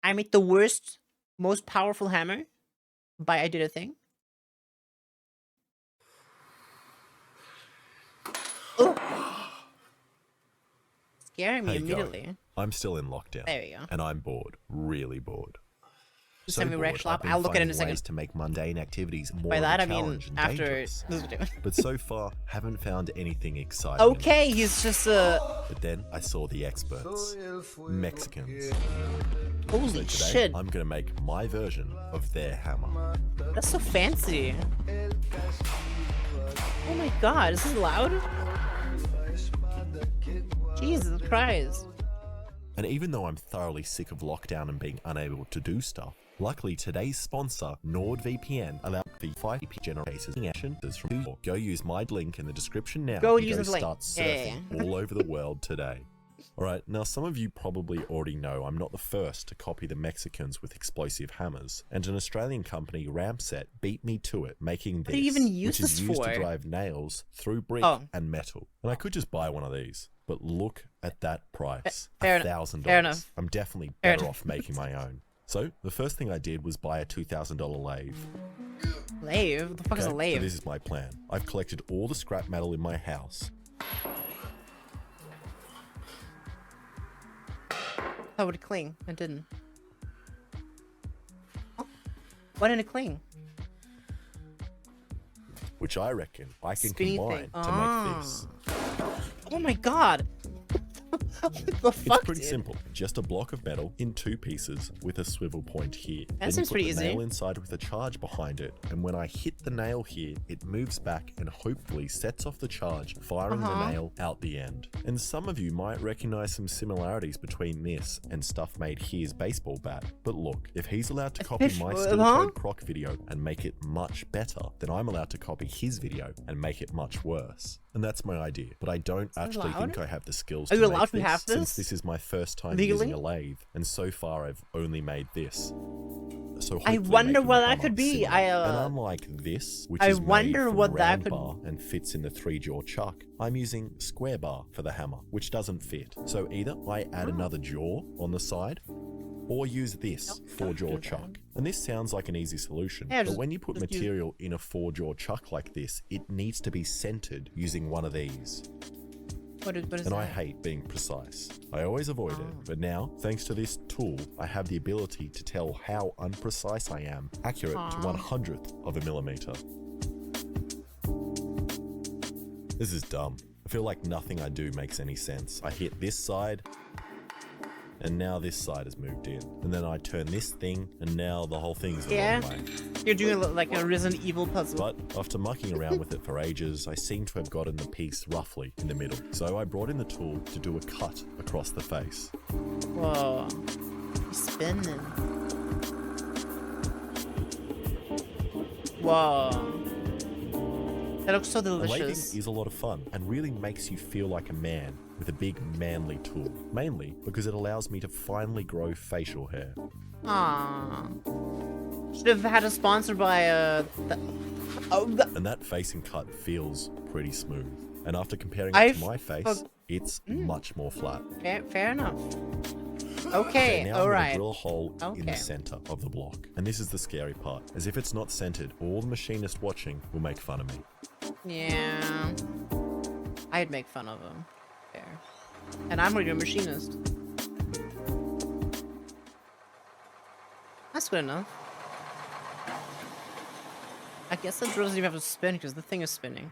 I made the worst, most powerful hammer by I did a thing. Oh, scaring me How you going? immediately. I'm still in lockdown. There we go. And I'm bored. Really bored. Just So send me bored, Rex Shop. I've been I'll look at it in a finding ways second. to make mundane activities more By of that a I mean challenge and after dangerous. this video. But so far, haven't found anything exciting. Okay, he's just But then I saw the experts. Mexicans. So holy today, shit. I'm gonna make my version of their hammer. That's so fancy. Oh my god, is this loud? Jesus Christ. And even though I'm thoroughly sick of lockdown and being unable to do stuff, luckily today's sponsor, NordVPN, allowed the 5P generators in action from New York. Go use my link in the description now. Go and use go the link. start surfing Yeah. all over the world today. Alright, now some of you probably already know I'm not the first to copy the Mexicans with explosive hammers, and an Australian company, Ramset, beat me to it, making this, What do you even use which is this used for? to drive nails through brick and metal. And I could just buy one of these, but look at that price, $1,000. Fair enough. I'm definitely better off making my own. So, the first thing I did was buy a $2,000 lathe. Lathe? What the fuck is a So lathe? this is my plan. I've collected all the scrap metal in my house. How would it cling? It didn't. Oh, why didn't it cling? Which I reckon I can Spinny combine thing. to make this. Oh my god! What the fuck, It's pretty dude? simple. Just a block of metal in two pieces with a swivel point here. That Then you seems put pretty the easy. nail inside with a charge behind it, and when I hit the nail here, it moves back and hopefully sets off the charge, firing the nail out the end. And some of you might recognize some similarities between this and stuff made here's baseball bat. But look, if he's allowed to copy my steel-toed croc video and make it much better, then I'm allowed to copy his video and make it much worse. And that's my idea, but I don't actually think I have the skills to Are you make allowed to this, have since this? this is my first time Legally? using a lathe, and so far I've only made this. So I hopefully wonder making what the that hammer could be. similar. And unlike this, which I is wonder made from what a that round could- bar and fits in the 3-jaw chuck, I'm using square bar for the hammer, which doesn't fit. So either I add another jaw on the side, or use this 4-jaw chuck. And this sounds like an easy solution, Yeah, but when you put material in a 4-jaw chuck like this, it needs to be centered using one of these. What is And that? I hate being precise. I always avoid it, but now, thanks to this tool, I have the ability to tell how unprecise I am, accurate to 1/100th of a millimeter. This is dumb. I feel like nothing I do makes any sense. I hit this side, and now this side has moved in. And then I turn this thing, and now the whole thing's the wrong way. You're doing like a Resident Evil puzzle. But after mucking around with it for ages, I seem to have gotten the piece roughly in the middle. So I brought in the tool to do a cut across the face. Whoa. He's spinning. Whoa. That looks so delicious. Lathing is a lot of fun and really makes you feel like a man with a big manly tool. Mainly because it allows me to finally grow facial hair. Aww. Should have had a sponsor by And that face and cut feels pretty smooth. And after comparing it to my face, it's much more flat. Fair enough. Okay, now I'm gonna alright. drill a hole in the center of the block. And this is the scary part, as if it's not centered, all the machinist watching will make fun of me. Yeah. I'd make fun of him. Fair. And I'm already a machinist. That's good enough. I guess that drill doesn't even have to spin because the thing is spinning.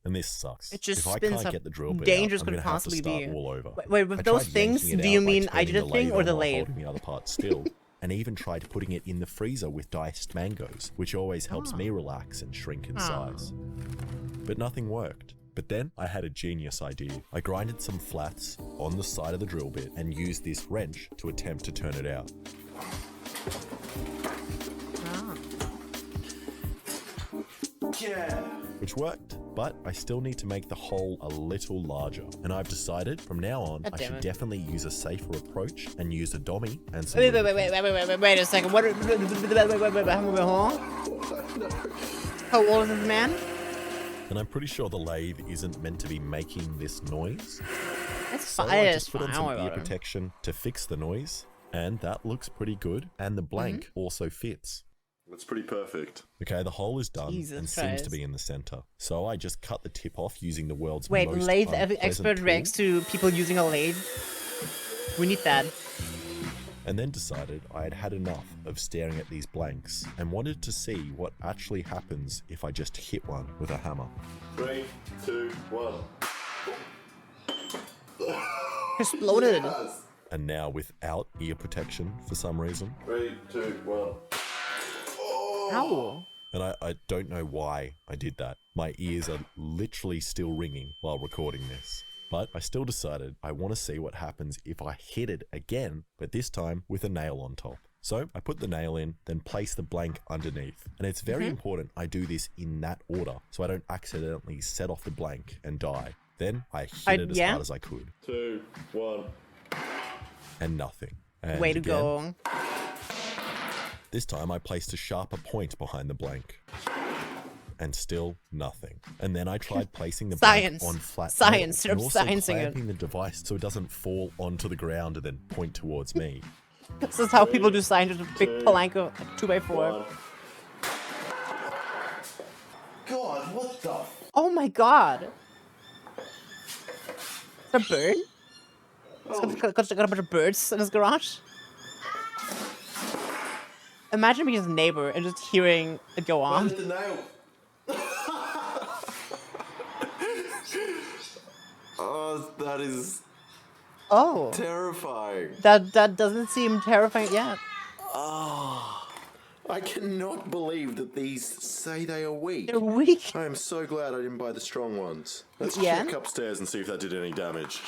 And this sucks. It just if I spins can't up. get the drill bit Dangerous out, could I'm gonna have to possibly start be. all over. Wait, with I those tried things, yanking it do you out by mean I did a turning thing or lathe the on while lathe? holding the other part still, and even tried putting it in the freezer with diced mangoes, which always helps me relax and shrink in size. But nothing worked. But then I had a genius idea. I grinded some flats on the side of the drill bit and used this wrench to attempt to turn it out. Yeah. Which worked, but I still need to make the hole a little larger. And I've decided from now on, I should definitely use a safer approach and use a dummy and some Wait a second. What? How old is this man? And I'm pretty sure the lathe isn't meant to be making this noise. That's So fine. I just put on some ear protection to fix the noise, and that looks pretty good. And the blank also fits. That's pretty perfect. Okay, the hole is done Jesus and Christ. seems to be in the center. So I just cut the tip off using the world's Wait, most lathe unpleasant expert tool, reacts to people using a lathe. We need that. and then decided I had had enough of staring at these blanks and wanted to see what actually happens if I just hit one with a hammer. 3, 2, 1. Exploded. Yes. And now without ear protection for some reason. 3, 2, 1. Ow. And I don't know why I did that. My ears are literally still ringing while recording this. But I still decided I want to see what happens if I hit it again, but this time with a nail on top. So I put the nail in, then place the blank underneath. And it's very important I do this in that order so I don't accidentally set off the blank and die. Then I hit it as hard as I could. 2, 1. And nothing. And Way to again, go. This time I placed a sharper point behind the blank. And still nothing. And then I tried placing the blank on flat Science. metal, and also Sciencing it. clamping the device so it doesn't fall onto the ground and then point towards me. This is how people do science with a big palanca 2x4. 1. God, what the? Oh my god. Is that a bird? He's got a bunch of birds in his garage. Imagine being his neighbor and just hearing it go on. Where's the nail? Oh, that is Oh, terrifying. that doesn't seem terrifying yet. Oh, I cannot believe that these say they are weak. They're weak. I am so glad I didn't buy the strong ones. Let's Yeah? check upstairs and see if that did any damage.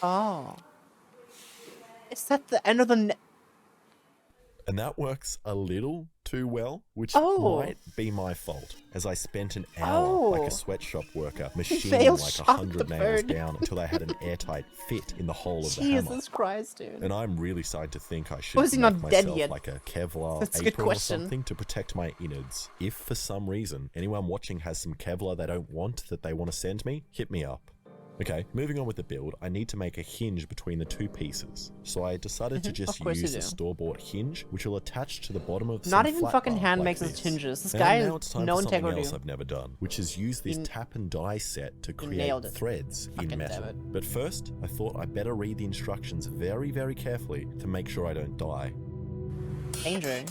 Oh. Is that the end of the... And that works a little too well, which Oh. might be my fault, as I spent an hour like Oh. a sweatshop worker machining Failed like shot 100 the nails bird. down until I had an airtight fit in the hole of the hammer. Jesus Christ, dude. And I'm really starting to think I should Was he make not dead myself yet? like a Kevlar That's a good apron or question. something to protect my innards. If for some reason anyone watching has some Kevlar they don't want that they want to send me, hit me up. Okay, moving on with the build, I need to make a hinge between the two pieces. So I decided to just Of course you use a do. store-bought hinge, which will attach to the bottom of Not some even flat fucking bar hand like makes us this. hinges. This And guy now has it's time no for something integrity. else I've never done, which is use this tap and die set to create nailed it. threads in Fucking metal. damn it. But first, I thought I better read the instructions very, very carefully to make sure I don't die. Danger.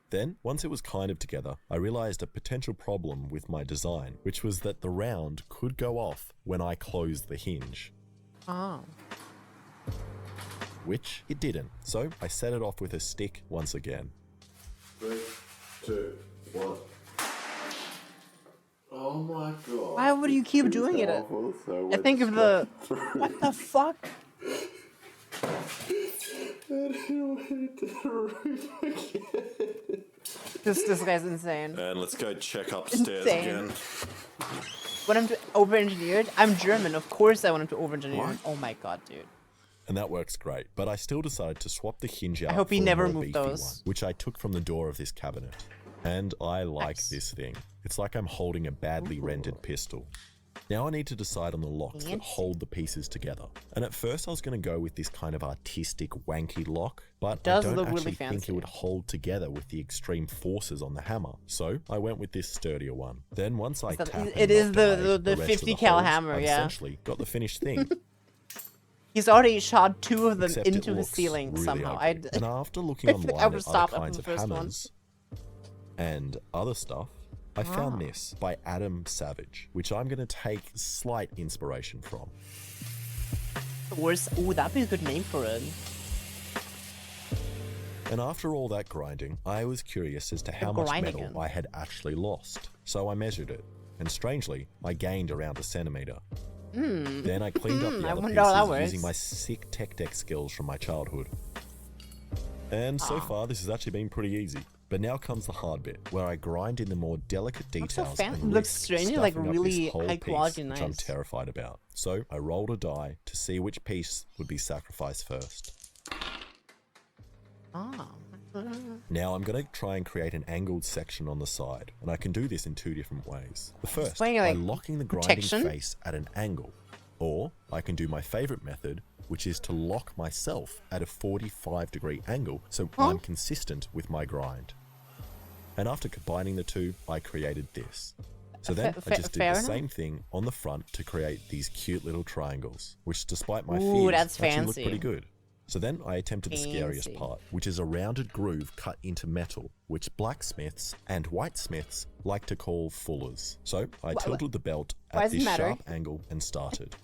Then, once it was kind of together, I realized a potential problem with my design, which was that the round could go off when I closed the hinge, Oh. which it didn't. So I set it off with a stick once again. 3, 2, 1. Oh my god. Why would you keep doing it? Awful, so I think of the... What the fuck? This guy's insane. And let's go check upstairs Insane. again. Want him to over-engineer it? I'm German, of course I want him to over-engineer it. What? Oh my god, dude. And that works great, but I still decided to swap the hinge out hope he for a never more moved beefy those. one, which I took from the door of this cabinet. And I like Nice. this thing. It's like I'm holding a badly rendered pistol. Now I need to decide on the locks that Fancy. hold the pieces together. And at first I was going to go with this kind of artistic wanky lock, but I Does don't look actually really think fancy. it would hold together with the extreme forces on the hammer. So I went with this sturdier one. Then once I that- tap it and is not the- die, the rest of 50 cal holes, hammer, I've yeah. essentially got the finished thing. He's already shot 2 of them Except it into his looks ceiling really somehow. ugly. And after looking I think I online would at stop other after kinds the of first one. hammers and other stuff, I found this by Adam Savage, which I'm going to take slight inspiration from. Ooh, that'd be a good name for it. And after all that grinding, I was curious as to how much metal I had actually lost. So I measured it, and strangely, I gained around 1 centimeter. Then I cleaned up the other pieces using my sick tech deck skills from my childhood. And so far, this has actually been pretty easy. But now comes the hard bit, where I grind in the more delicate details and looks strangely like really high quality, which I'm terrified about. So I rolled a die to see which piece would be sacrificed first. Now I'm going to try and create an angled section on the side, and I can do this in 2 different ways. The first, by locking the grinding face at an angle, or I can do my favorite method, which is to lock myself at a 45-degree angle so I'm consistent with my grind. And after combining the two, I created this. So then I just did the same thing on the front to create these cute little triangles, which despite my fears actually look pretty good. So then I attempted the scariest part, which is a rounded groove cut into metal, which blacksmiths and whitesmiths like to call fullers. So I tilted the belt at this sharp angle and started.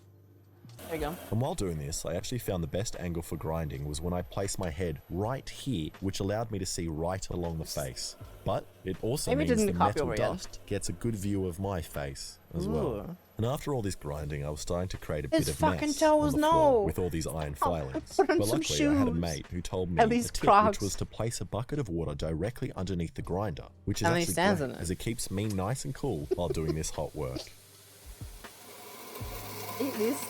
There you go. And while doing this, I actually found the best angle for grinding was when I placed my head right here, which allowed me to see right along the face. But it also means the metal dust gets a good view of my face as well. And after all this grinding, I was starting to create a bit of mess on the floor with all these iron filings. But luckily, I had a mate who told me the tip, which was to place a bucket of water directly underneath the grinder, which is actually great, as it keeps me nice and cool while doing this hot work. Eat this.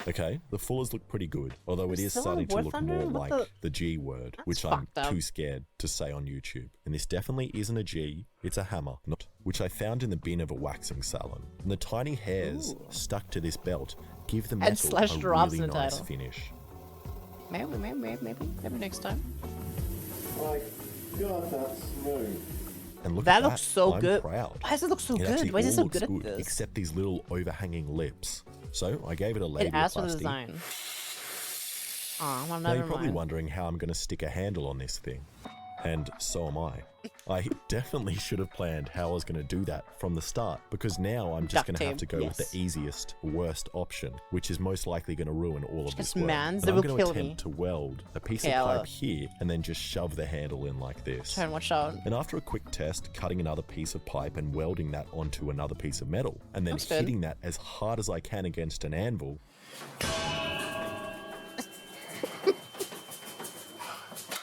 Okay, the fullers look pretty good, although it is starting to look more like the G word, which I'm too scared to say on YouTube. And this definitely isn't a G, it's a hammer, which I found in the bin of a waxing salon. And the tiny hairs stuck to this belt give the metal a really nice finish. Maybe next time. My God, that's smooth. And look that at looks so I'm good. Proud. Why does it look so good? Why is it so good at this? Except these little overhanging lips. So I gave it a label It asked for of the plastic. design. Aw, well, Now you're probably wondering how I'm going to stick a handle on this thing. And so am I. I definitely should have planned how I was going to do that from the start, because now I'm just going to have to go with the easiest, worst option, which is most likely going to ruin all of this work. And I'm going to attempt to weld a piece of pipe here and then just shove the handle in like this. Try and watch out. And after a quick test, cutting another piece of pipe and welding that onto another piece of metal, and then hitting that as hard as I can against an anvil,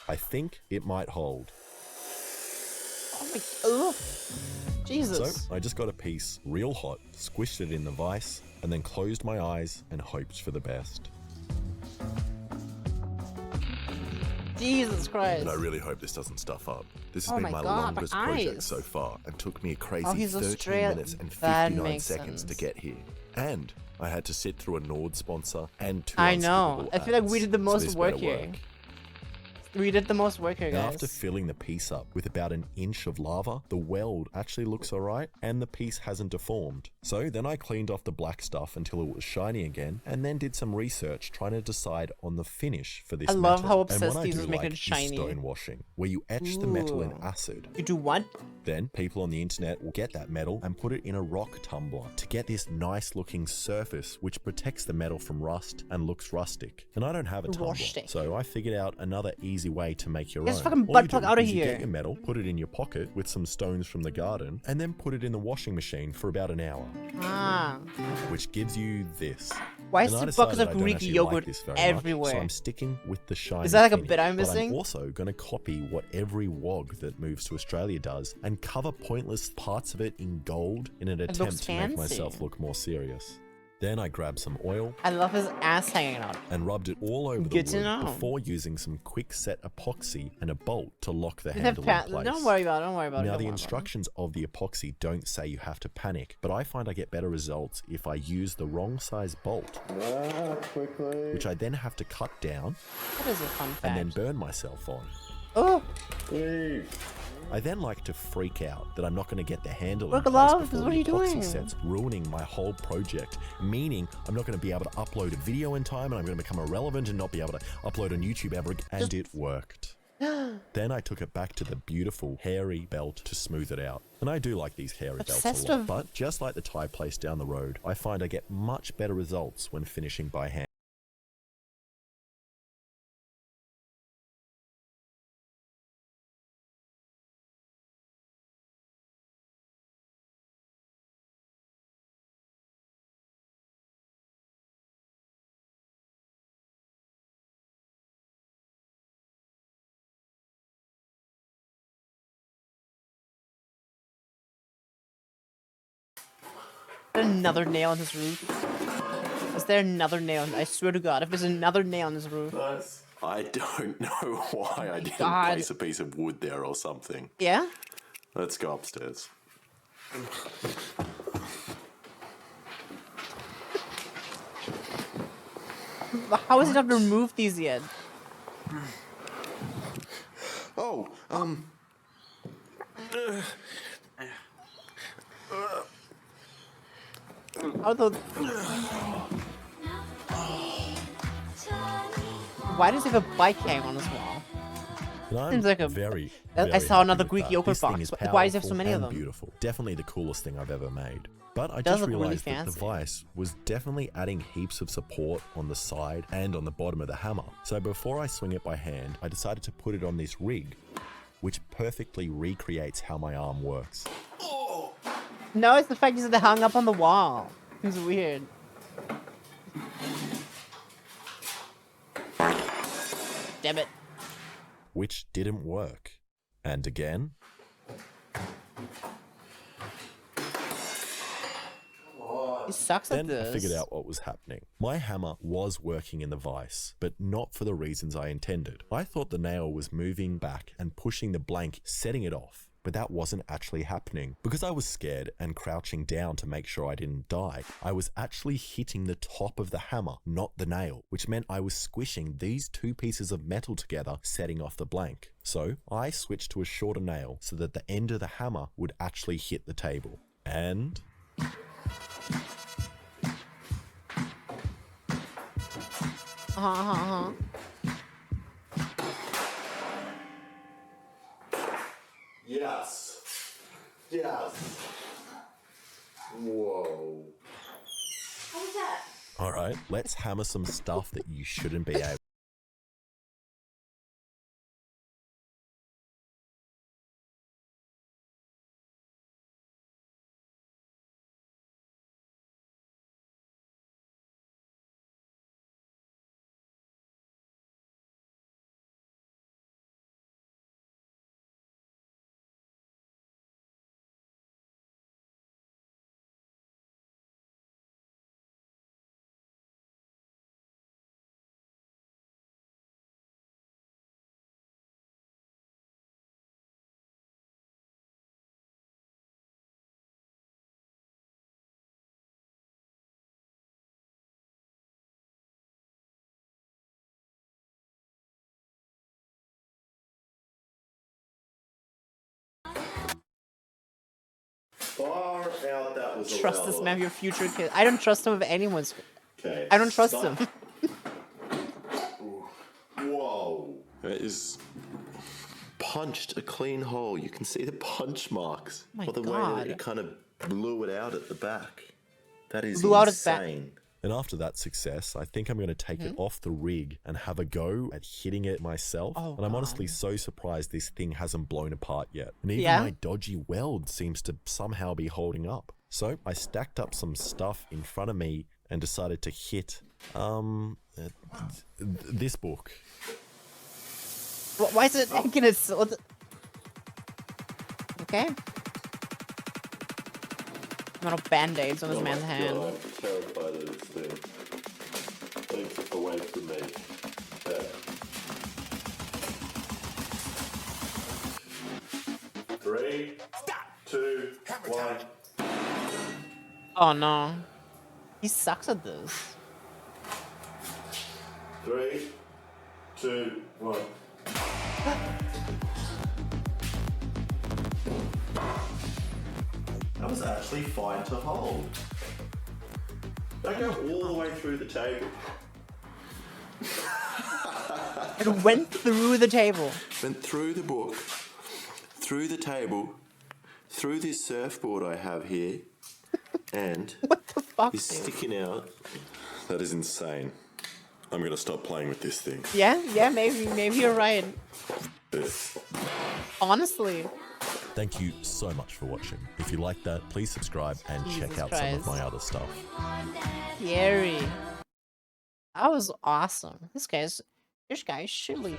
I think it might hold. Oh my, ugh. Jesus. So I just got a piece real hot, squished it in the vise, and then closed my eyes and hoped for the best. Jesus Christ. And I really hope this doesn't stuff up. This has been my longest project so far, and took me a crazy 13 minutes and 59 seconds to get here. And I had to sit through a Nord sponsor and 2 I know. I feel like we did the most work here. Work. We did the most work here, guys. And after filling the piece up with about an inch of lava, the weld actually looks alright, and the piece hasn't deformed. So then I cleaned off the black stuff until it was shiny again, and then did some research trying to decide on the finish for this metal. I love how obsessed these is making it shiny. Stone washing, where you etch the metal in acid. You do what? Then people on the internet will get that metal and put it in a rock tumbler to get this nice looking surface which protects the metal from rust and looks rustic. And I don't have a tumbler, so I figured out another easy way to make your own. Just fucking butt plug out of here. You get your metal, put it in your pocket with some stones from the garden, and then put it in the washing machine for about an hour. Which gives you this. Why is the bucket of Greek yogurt everywhere? So I'm sticking with the shiny. Is that like finish, a bit I'm missing? I'm also going to copy what every wog that moves to Australia does and cover pointless parts of it in gold in an attempt to make myself look more serious. Then I grabbed some oil. I love his ass hanging out. And rubbed it all over the wood before using some quick set epoxy and a bolt to lock the handle in place. Don't worry about it, don't worry about it. Now the instructions of the epoxy don't say you have to panic, but I find I get better results if I use the wrong size bolt. Which I then have to cut down. That is a fun fact. And then burn myself on. Oh! I then like to freak out that I'm not going to get the handle in place before what are you the epoxy doing? sets, ruining my whole project, meaning I'm not going to be able to upload a video in time, and I'm going to become irrelevant and not be able to upload on YouTube ever again. And it worked. Then I took it back to the beautiful hairy belt to smooth it out. And I do like these hairy belts a lot, but just like the Thai place down the road, I find I get much better results when finishing by hand. Another nail on his roof. Is there another nail? I swear to God, if there's another nail on his roof. Nice. I don't know why I didn't God. place a piece of wood there or something. Yeah? Let's go upstairs. How is it not removed these yet? Oh, How the... Why does he have a bike hang on his wall? And I'm Seems like a- very, I very saw happy another with Greek that. yogurt This thing box. is Why does he have so powerful many of and them? Beautiful. Definitely the coolest thing I've ever made. But I does just look really realized that the fancy. vise was definitely adding heaps of support on the side and on the bottom of the hammer. So before I swing it by hand, I decided to put it on this rig, which perfectly recreates how my arm works. No, it's the fact that they hung up on the wall. It's weird. Damn it. Which didn't work. And again. He sucks at Then this. I figured out what was happening. My hammer was working in the vise, but not for the reasons I intended. I thought the nail was moving back and pushing the blank, setting it off, but that wasn't actually happening. Because I was scared and crouching down to make sure I didn't die, I was actually hitting the top of the hammer, not the nail, which meant I was squishing these two pieces of metal together, setting off the blank. So I switched to a shorter nail so that the end of the hammer would actually hit the table. And... yes. Yes. Whoa. How was that? Alright, let's hammer some stuff that you shouldn't be able. Far out that was Trust this man, your future kid. I don't trust him with anyone's. Okay. I don't trust him. Whoa. It is punched a clean hole. You can see the punch marks. Oh my or the way God. that it kind of blew it out at the back. That is Blew out its back. insane. And after that success, I think I'm going to take it off the rig and have a go at hitting it myself. Oh, and I'm God. honestly so surprised this thing hasn't blown apart yet. And even Yeah? my dodgy weld seems to somehow be holding up. So I stacked up some stuff in front of me and decided to hit this book. Why is it making it so... Okay. Little band-aids on this man's hand. I'm terrified of this thing. Thanks away from me. There. 3, 2, 1. Oh no. He sucks at this. 3, 2, 1. That was actually fine to hold. Don't go all the way through the table. It went through the table. Went through the book, through the table, through this surfboard I have here, and What the fuck, is dude? sticking out. That is insane. I'm gonna stop playing with this thing. Yeah, maybe you're right. This. Honestly. Thank you so much for watching. If you like that, please subscribe and check Jesus out some of Christ. my other stuff. Scary. That was awesome. This guy's silly.